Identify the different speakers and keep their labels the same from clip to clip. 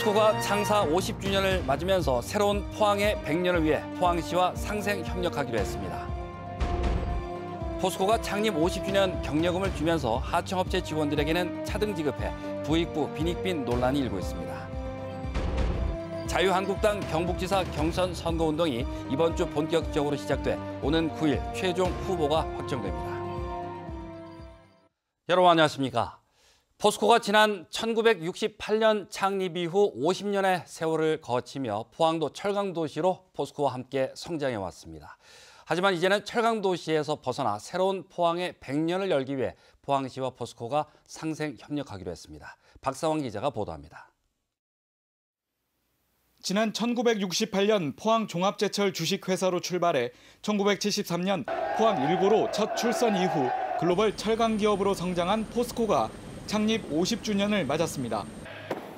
Speaker 1: 포스코가 창사 50주년을 맞으면서 새로운 포항의 100년을 위해 포항시와 상생 협력하기로 했습니다. 포스코가 창립 50주년 경력금을 주면서 하청업체 직원들에게는 차등 지급해 부익부 빈익빈 논란이 일고 있습니다. 자유한국당 경북지사 경선 선거운동이 이번 주 본격적으로 시작돼 오는 9일 최종 후보가 확정됩니다. 여러분 안녕하십니까? 포스코가 지난 1968년 창립 이후 50년의 세월을 거치며 포항도 철강도시로 포스코와 함께 성장해 왔습니다. 하지만 이제는 철강도시에서 벗어나 새로운 포항의 100년을 열기 위해 포항시와 포스코가 상생 협력하기로 했습니다. 박사원 기자가 보도합니다.
Speaker 2: 지난 1968년 포항 종합제철 주식회사로 출발해 1973년 포항 1구로 첫 출선 이후 글로벌 철강 기업으로 성장한 포스코가 창립 50주년을 맞았습니다.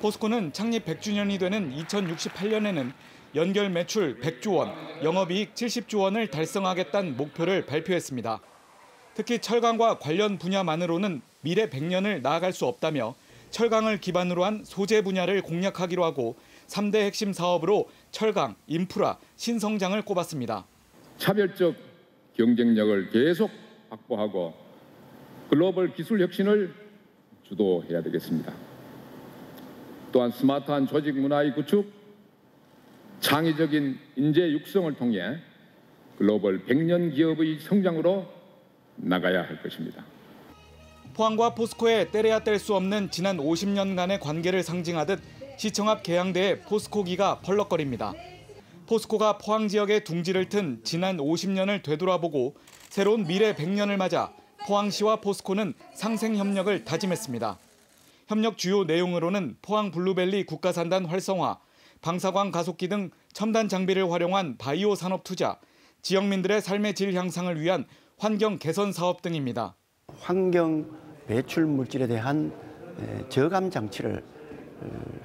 Speaker 2: 포스코는 창립 100주년이 되는 2068년에는 연결 매출 100조 원, 영업이익 70조 원을 달성하겠다는 목표를 발표했습니다. 특히 철강과 관련 분야만으로는 미래 100년을 나아갈 수 없다며 철강을 기반으로 한 소재 분야를 공략하기로 하고 3대 핵심 사업으로 철강, 인프라, 신성장을 꼽았습니다.
Speaker 3: 차별적 경쟁력을 계속 확보하고 글로벌 기술 혁신을 주도해야 되겠습니다. 또한 스마트한 조직 문화의 구축, 창의적인 인재 육성을 통해 글로벌 100년 기업의 성장으로 나가야 할 것입니다.
Speaker 2: 포항과 포스코의 떼려야 뗄 수 없는 지난 50년간의 관계를 상징하듯 시청 앞 계양대에 포스코기가 펄럭거립니다. 포스코가 포항 지역에 둥지를 튼 지난 50년을 되돌아보고 새로운 미래 100년을 맞아 포항시와 포스코는 상생 협력을 다짐했습니다. 협력 주요 내용으로는 포항 블루벨리 국가산단 활성화, 방사광 가속기 등 첨단 장비를 활용한 바이오 산업 투자, 지역민들의 삶의 질 향상을 위한 환경 개선 사업 등입니다.
Speaker 4: 환경 배출 물질에 대한 저감 장치를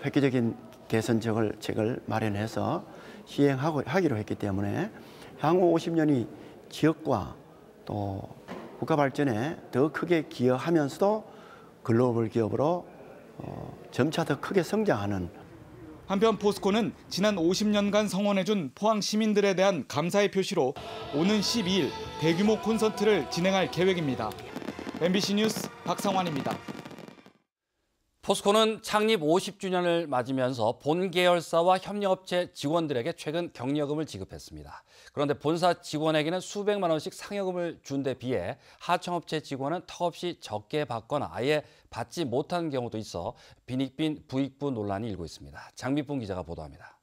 Speaker 4: 획기적인 개선책을 마련해서 시행하기로 했기 때문에 향후 50년이 지역과 또 국가 발전에 더 크게 기여하면서도 글로벌 기업으로 점차 더 크게 성장하는.
Speaker 2: 한편 포스코는 지난 50년간 성원해준 포항 시민들에 대한 감사의 표시로 오는 12일 대규모 콘서트를 진행할 계획입니다. MBC 뉴스 박상환입니다.
Speaker 1: 포스코는 창립 50주년을 맞으면서 본 계열사와 협력업체 직원들에게 최근 경력금을 지급했습니다. 그런데 본사 직원에게는 수백만 원씩 상여금을 준 데 비해 하청업체 직원은 턱없이 적게 받거나 아예 받지 못한 경우도 있어 빈익빈 부익부 논란이 일고 있습니다. 장미풍 기자가 보도합니다.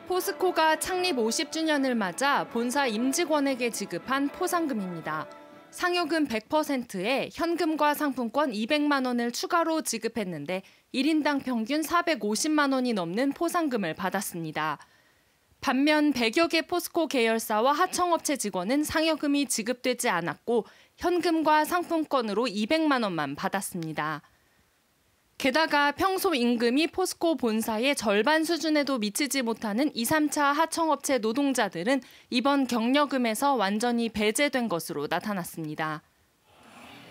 Speaker 5: 포스코가 창립 50주년을 맞아 본사 임직원에게 지급한 포상금입니다. 상여금 100%에 현금과 상품권 200만 원을 추가로 지급했는데 1인당 평균 450만 원이 넘는 포상금을 받았습니다. 반면 100여 개 포스코 계열사와 하청업체 직원은 상여금이 지급되지 않았고 현금과 상품권으로 200만 원만 받았습니다. 게다가 평소 임금이 포스코 본사의 절반 수준에도 미치지 못하는 2, 3차 하청업체 노동자들은 이번 경력금에서 완전히 배제된 것으로 나타났습니다.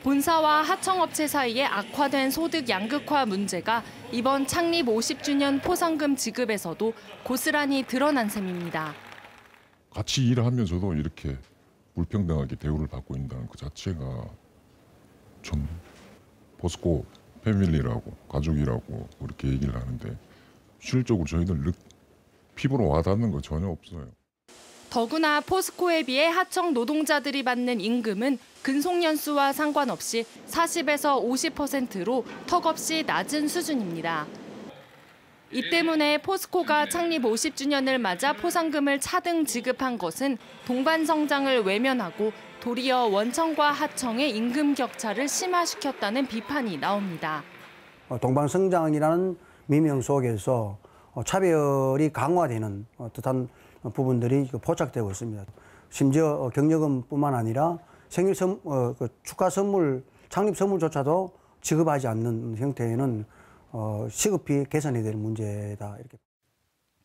Speaker 5: 본사와 하청업체 사이에 악화된 소득 양극화 문제가 이번 창립 50주년 포상금 지급에서도 고스란히 드러난 셈입니다.
Speaker 6: 같이 일하면서도 이렇게 불평등하게 대우를 받고 있다는 그 자체가 좀 포스코 패밀리라고 가족이라고 그렇게 얘기를 하는데 실질적으로 저희들 피부로 와닿는 거 전혀 없어요.
Speaker 5: 더구나 포스코에 비해 하청 노동자들이 받는 임금은 근속연수와 상관없이 40에서 50%로 턱없이 낮은 수준입니다. 이 때문에 포스코가 창립 50주년을 맞아 포상금을 차등 지급한 것은 동반 성장을 외면하고 도리어 원청과 하청의 임금 격차를 심화시켰다는 비판이 나옵니다.
Speaker 7: 동방성장이라는 미명 속에서 차별이 강화되는 듯한 부분들이 포착되고 있습니다. 심지어 경력금뿐만 아니라 생일 축하 선물, 창립 선물조차도 지급하지 않는 형태에는 시급히 개선해야 될 문제다. 이렇게.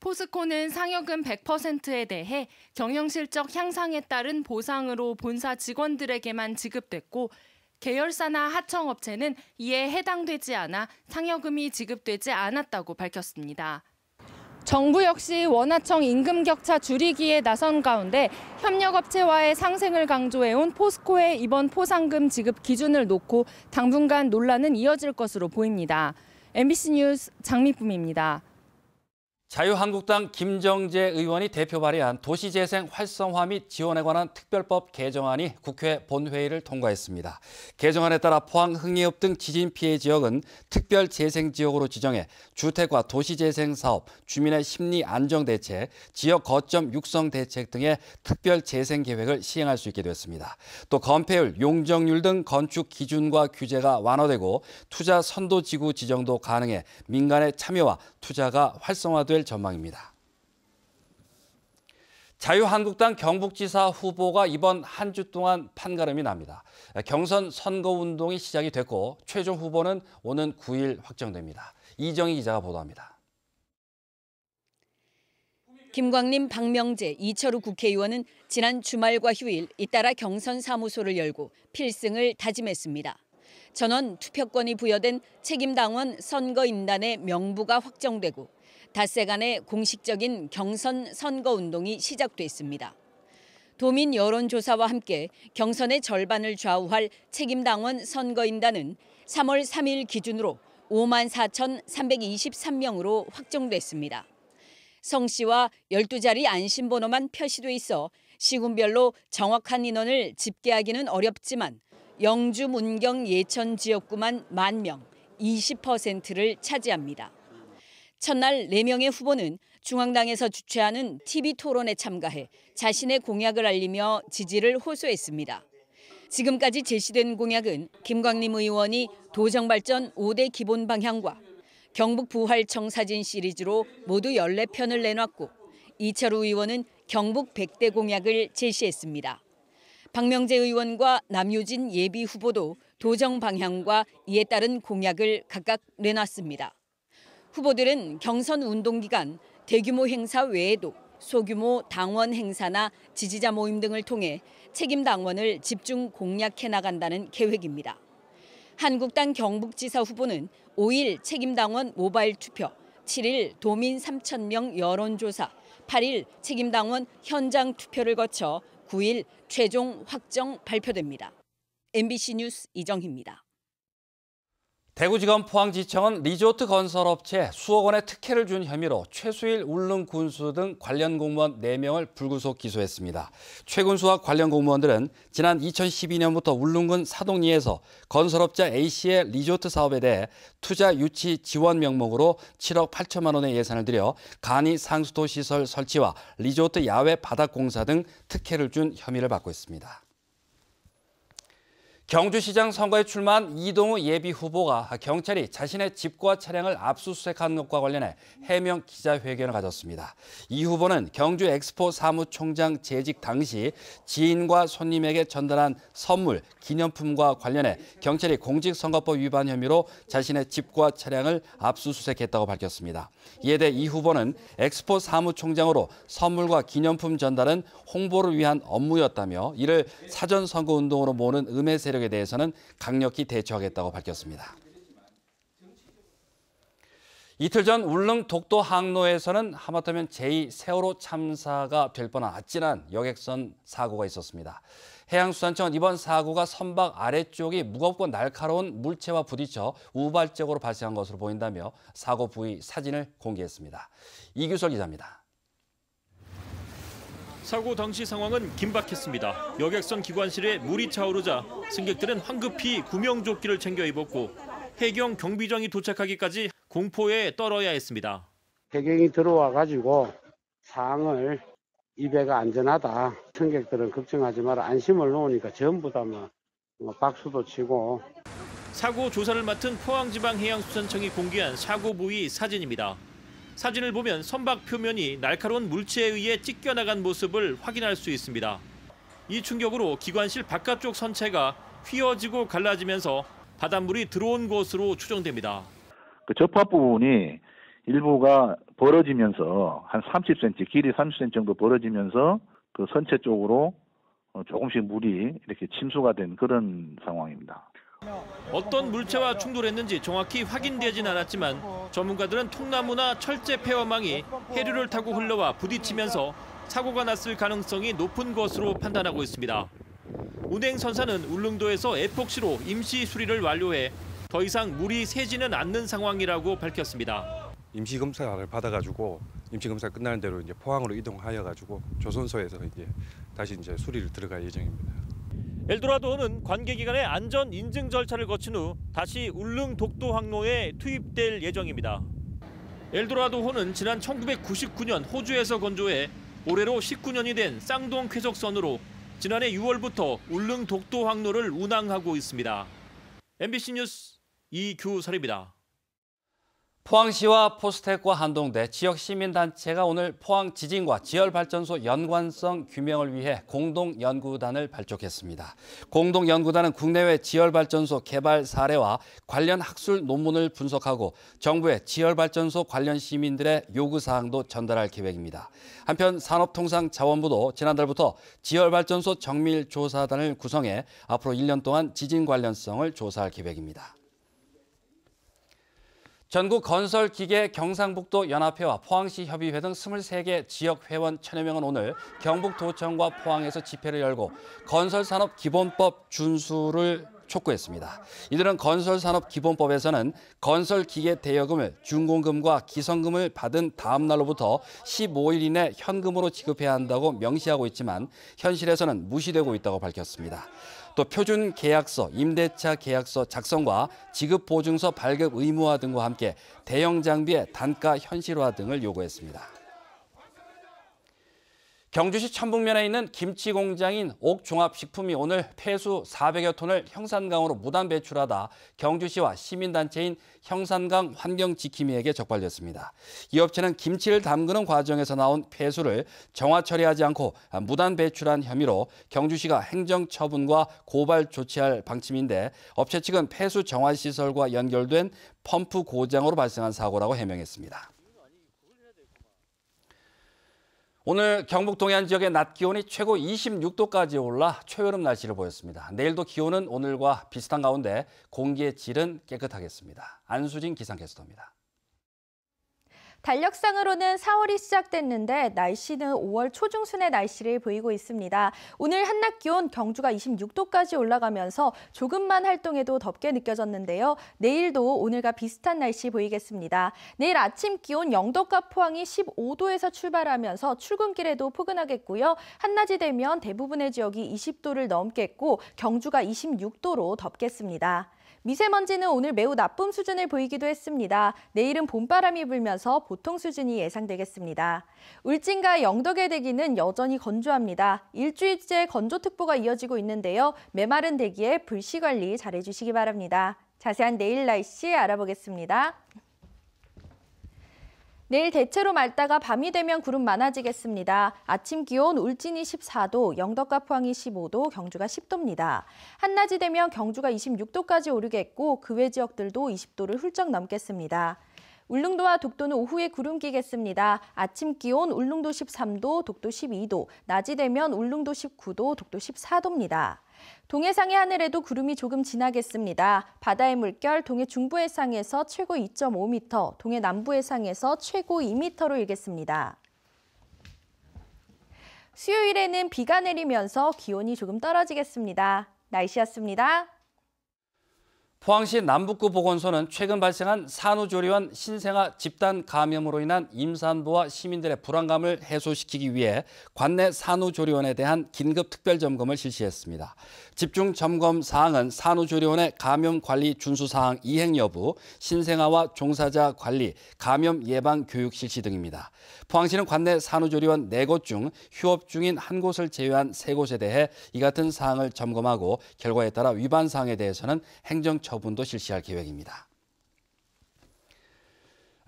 Speaker 5: 포스코는 상여금 100%에 대해 경영실적 향상에 따른 보상으로 본사 직원들에게만 지급됐고 계열사나 하청업체는 이에 해당되지 않아 상여금이 지급되지 않았다고 밝혔습니다. 정부 역시 원하청 임금 격차 줄이기에 나선 가운데 협력업체와의 상생을 강조해온 포스코의 이번 포상금 지급 기준을 놓고 당분간 논란은 이어질 것으로 보입니다. MBC 뉴스 장미쁨입니다.
Speaker 1: 자유한국당 김정재 의원이 대표 발의한 도시재생 활성화 및 지원에 관한 특별법 개정안이 국회 본회의를 통과했습니다. 개정안에 따라 포항, 흥해읍 등 지진 피해 지역은 특별재생지역으로 지정해 주택과 도시재생 사업, 주민의 심리 안정 대책, 지역 거점 육성 대책 등의 특별재생 계획을 시행할 수 있게 됐습니다. 또 건폐율, 용적률 등 건축 기준과 규제가 완화되고 투자 선도지구 지정도 가능해 민간의 참여와 투자가 활성화될 전망입니다. 자유한국당 경북지사 후보가 이번 한 주 동안 판가름이 납니다. 경선 선거운동이 시작이 됐고 최종 후보는 오는 9일 확정됩니다. 이정희 기자가 보도합니다.
Speaker 8: 김광림, 박명재, 이철우 국회의원은 지난 주말과 휴일 잇따라 경선 사무소를 열고 필승을 다짐했습니다. 전원 투표권이 부여된 책임당원 선거인단의 명부가 확정되고 닷새간의 공식적인 경선 선거운동이 시작됐습니다. 도민 여론조사와 함께 경선의 절반을 좌우할 책임당원 선거인단은 3월 3일 기준으로 54,323명으로 확정됐습니다. 성씨와 12자리 안심번호만 표시돼 있어 시군별로 정확한 인원을 집계하기는 어렵지만 영주, 문경, 예천 지역구만 10,000명, 20%를 차지합니다. 첫날 4명의 후보는 중앙당에서 주최하는 TV토론에 참가해 자신의 공약을 알리며 지지를 호소했습니다. 지금까지 제시된 공약은 김광림 의원이 도정발전 5대 기본 방향과 경북 부활청 사진 시리즈로 모두 14편을 내놨고 이철우 의원은 경북 100대 공약을 제시했습니다. 박명재 의원과 남유진 예비 후보도 도정 방향과 이에 따른 공약을 각각 내놨습니다. 후보들은 경선 운동 기간 대규모 행사 외에도 소규모 당원 행사나 지지자 모임 등을 통해 책임 당원을 집중 공략해 나간다는 계획입니다. 한국당 경북지사 후보는 5일 책임 당원 모바일 투표, 7일 도민 3,000명 여론조사, 8일 책임 당원 현장 투표를 거쳐 9일 최종 확정 발표됩니다. MBC 뉴스 이정희입니다.
Speaker 1: 대구지검 포항지청은 리조트 건설업체 수억 원의 특혜를 준 혐의로 최수일 울릉 군수 등 관련 공무원 4명을 불구속 기소했습니다. 최 군수와 관련 공무원들은 지난 2012년부터 울릉군 사동리에서 건설업자 A씨의 리조트 사업에 대해 투자 유치 지원 명목으로 7억 8천만 원의 예산을 들여 간이 상수도 시설 설치와 리조트 야외 바닥 공사 등 특혜를 준 혐의를 받고 있습니다. 경주시장 선거에 출마한 이동우 예비 후보가 경찰이 자신의 집과 차량을 압수수색한 것과 관련해 해명 기자회견을 가졌습니다. 이 후보는 경주 엑스포 사무총장 재직 당시 지인과 손님에게 전달한 선물, 기념품과 관련해 경찰이 공직선거법 위반 혐의로 자신의 집과 차량을 압수수색했다고 밝혔습니다. 이에 대해 이 후보는 엑스포 사무총장으로 선물과 기념품 전달은 홍보를 위한 업무였다며 이를 사전선거운동으로 모는 음해 세력에 대해서는 강력히 대처하겠다고 밝혔습니다. 이틀 전 울릉 독도 항로에서는 하마터면 제2 세월호 참사가 될 뻔한 아찔한 여객선 사고가 있었습니다. 해양수산청은 이번 사고가 선박 아래쪽이 무겁고 날카로운 물체와 부딪혀 우발적으로 발생한 것으로 보인다며 사고 부위 사진을 공개했습니다. 이규설 기자입니다.
Speaker 9: 사고 당시 상황은 긴박했습니다. 여객선 기관실에 물이 차오르자 승객들은 황급히 구명조끼를 챙겨 입었고 해경 경비정이 도착하기까지 공포에 떨어야 했습니다.
Speaker 10: 해경이 들어와가지고 상황을 이 배가 안전하다. 승객들은 걱정하지 마라. 안심을 놓으니까 전부 다 박수도 치고.
Speaker 9: 사고 조사를 맡은 포항지방해양수산청이 공개한 사고 부위 사진입니다. 사진을 보면 선박 표면이 날카로운 물체에 의해 찢겨나간 모습을 확인할 수 있습니다. 이 충격으로 기관실 바깥쪽 선체가 휘어지고 갈라지면서 바닷물이 들어온 것으로 추정됩니다.
Speaker 11: 그 접합 부분이 일부가 벌어지면서 한 30cm, 길이 30cm 정도 벌어지면서 그 선체 쪽으로 조금씩 물이 이렇게 침수가 된 그런 상황입니다.
Speaker 9: 어떤 물체와 충돌했는지 정확히 확인되진 않았지만 전문가들은 통나무나 철제 폐화망이 해류를 타고 흘러와 부딪히면서 사고가 났을 가능성이 높은 것으로 판단하고 있습니다. 운행선사는 울릉도에서 에폭시로 임시 수리를 완료해 더 이상 물이 새지는 않는 상황이라고 밝혔습니다.
Speaker 12: 임시 검사를 받아가지고 임시 검사 끝나는 대로 이제 포항으로 이동하여가지고 조선소에서 이제 다시 이제 수리를 들어갈 예정입니다.
Speaker 9: 엘도라도호는 관계기관의 안전 인증 절차를 거친 후 다시 울릉 독도 항로에 투입될 예정입니다. 엘도라도호는 지난 1999년 호주에서 건조해 올해로 19년이 된 쌍동 쾌적선으로 지난해 6월부터 울릉 독도 항로를 운항하고 있습니다. MBC 뉴스 이규설입니다.
Speaker 1: 포항시와 포스텍과 한동대 지역 시민단체가 오늘 포항 지진과 지열발전소 연관성 규명을 위해 공동연구단을 발족했습니다. 공동연구단은 국내외 지열발전소 개발 사례와 관련 학술 논문을 분석하고 정부에 지열발전소 관련 시민들의 요구사항도 전달할 계획입니다. 한편 산업통상자원부도 지난달부터 지열발전소 정밀조사단을 구성해 앞으로 1년 동안 지진 관련성을 조사할 계획입니다. 전국건설기계 경상북도 연합회와 포항시 협의회 등 23개 지역회원 1000여 명은 오늘 경북도청과 포항에서 집회를 열고 건설산업기본법 준수를 촉구했습니다. 이들은 건설산업기본법에서는 건설기계 대여금을 준공금과 기성금을 받은 다음 날로부터 15일 이내 현금으로 지급해야 한다고 명시하고 있지만 현실에서는 무시되고 있다고 밝혔습니다. 또 표준계약서, 임대차 계약서 작성과 지급보증서 발급 의무화 등과 함께 대형 장비의 단가 현실화 등을 요구했습니다. 경주시 천북면에 있는 김치 공장인 옥종합식품이 오늘 폐수 400여 톤을 형산강으로 무단 배출하다 경주시와 시민단체인 형산강 환경지킴이에게 적발됐습니다. 이 업체는 김치를 담그는 과정에서 나온 폐수를 정화 처리하지 않고 무단 배출한 혐의로 경주시가 행정처분과 고발 조치할 방침인데 업체 측은 폐수 정화시설과 연결된 펌프 고장으로 발생한 사고라고 해명했습니다. 오늘 경북 동해안 지역의 낮 기온이 최고 26도까지 올라 초여름 날씨를 보였습니다. 내일도 기온은 오늘과 비슷한 가운데 공기의 질은 깨끗하겠습니다. 안수진 기상캐스터입니다.
Speaker 13: 달력상으로는 4월이 시작됐는데 날씨는 5월 초중순의 날씨를 보이고 있습니다. 오늘 한낮 기온 경주가 26도까지 올라가면서 조금만 활동해도 덥게 느껴졌는데요. 내일도 오늘과 비슷한 날씨 보이겠습니다. 내일 아침 기온 영덕과 포항이 15도에서 출발하면서 출근길에도 포근하겠고요. 한낮이 되면 대부분의 지역이 20도를 넘겠고 경주가 26도로 덥겠습니다. 미세먼지는 오늘 매우 나쁨 수준을 보이기도 했습니다. 내일은 봄바람이 불면서 보통 수준이 예상되겠습니다. 울진과 영덕의 대기는 여전히 건조합니다. 일주일째 건조특보가 이어지고 있는데요. 메마른 대기에 불씨 관리 잘해주시기 바랍니다. 자세한 내일 날씨 알아보겠습니다. 내일 대체로 맑다가 밤이 되면 구름 많아지겠습니다. 아침 기온 울진이 14도, 영덕과 포항이 15도, 경주가 10도입니다. 한낮이 되면 경주가 26도까지 오르겠고 그 외 지역들도 20도를 훌쩍 넘겠습니다. 울릉도와 독도는 오후에 구름 끼겠습니다. 아침 기온 울릉도 13도, 독도 12도, 낮이 되면 울릉도 19도, 독도 14도입니다. 동해상의 하늘에도 구름이 조금 지나겠습니다. 바다의 물결 동해 중부 해상에서 최고 2.5m, 동해 남부 해상에서 최고 2m로 일겠습니다. 수요일에는 비가 내리면서 기온이 조금 떨어지겠습니다. 날씨였습니다.
Speaker 1: 포항시 남북구 보건소는 최근 발생한 산후조리원 신생아 집단 감염으로 인한 임산부와 시민들의 불안감을 해소시키기 위해 관내 산후조리원에 대한 긴급 특별점검을 실시했습니다. 집중 점검 사항은 산후조리원의 감염 관리 준수 사항 이행 여부, 신생아와 종사자 관리, 감염 예방 교육 실시 등입니다. 포항시는 관내 산후조리원 4곳 중 휴업 중인 한 곳을 제외한 3곳에 대해 이 같은 사항을 점검하고 결과에 따라 위반 사항에 대해서는 행정처분도 실시할 계획입니다.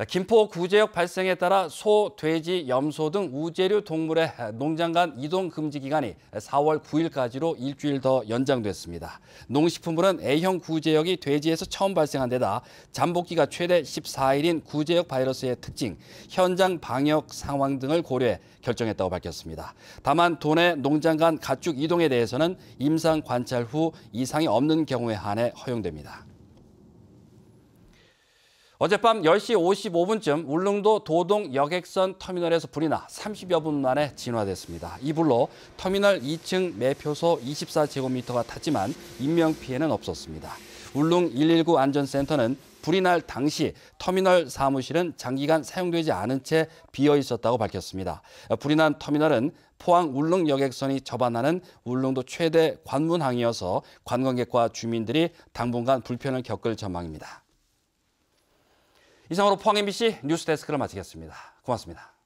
Speaker 1: 김포 구제역 발생에 따라 소, 돼지, 염소 등 우제류 동물의 농장 간 이동 금지 기간이 4월 9일까지로 일주일 더 연장됐습니다. 농식품부는 A형 구제역이 돼지에서 처음 발생한 데다 잠복기가 최대 14일인 구제역 바이러스의 특징, 현장 방역 상황 등을 고려해 결정했다고 밝혔습니다. 다만 도내 농장 간 가축 이동에 대해서는 임상 관찰 후 이상이 없는 경우에 한해 허용됩니다. 어젯밤 10시 55분쯤 울릉도 도동 여객선 터미널에서 불이 나 30여 분 만에 진화됐습니다. 이 불로 터미널 2층 매표소 24제곱미터가 탔지만 인명피해는 없었습니다. 울릉 119 안전센터는 불이 날 당시 터미널 사무실은 장기간 사용되지 않은 채 비어 있었다고 밝혔습니다. 불이 난 터미널은 포항 울릉 여객선이 접안하는 울릉도 최대 관문항이어서 관광객과 주민들이 당분간 불편을 겪을 전망입니다. 이상으로 포항 MBC 뉴스데스크를 마치겠습니다. 고맙습니다.